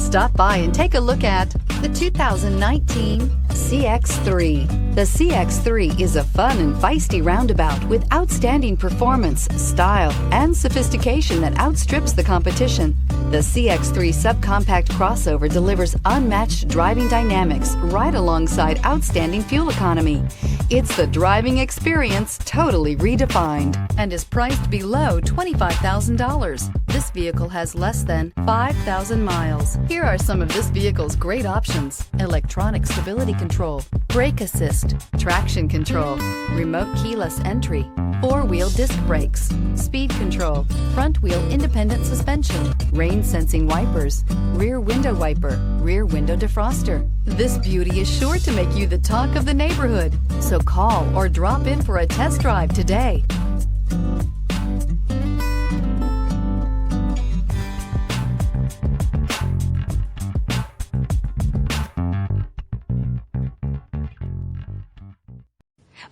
Stop by and take a look at the 2019 CX-3. The CX-3 is a fun and feisty roundabout with outstanding performance, style, and sophistication that outstrips the competition. The CX-3 subcompact crossover delivers unmatched driving dynamics right alongside outstanding fuel economy. It's the driving experience totally redefined and is priced below $25,000. This vehicle has less than 5,000 miles. Here are some of this vehicle's great options: electronic stability control, brake assist, traction control, remote keyless entry, four-wheel disc brakes, speed control, front-wheel independent suspension, rain-sensing wipers, rear window wiper, rear window defroster. This beauty is sure to make you the talk of the neighborhood. So call or drop in for a test drive today.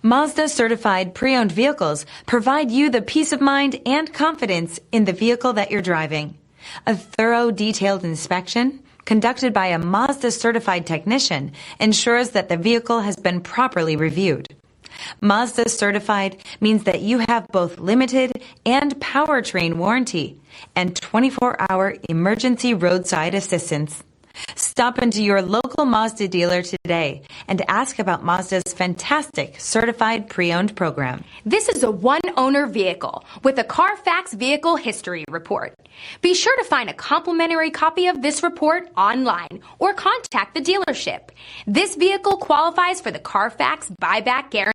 Mazda certified pre-owned vehicles provide you the peace of mind and confidence in the vehicle that you're driving. A thorough, detailed inspection conducted by a Mazda certified technician ensures that the vehicle has been properly reviewed. Mazda certified means that you have both limited and powertrain warranty and 24-hour emergency roadside assistance. Stop into your local Mazda dealer today and ask about Mazda's fantastic certified pre-owned program. This is a one-owner vehicle with a Carfax Vehicle History Report. Be sure to find a complimentary copy of this report online or contact the dealership. This vehicle qualifies for the Carfax Buyback Guarantee.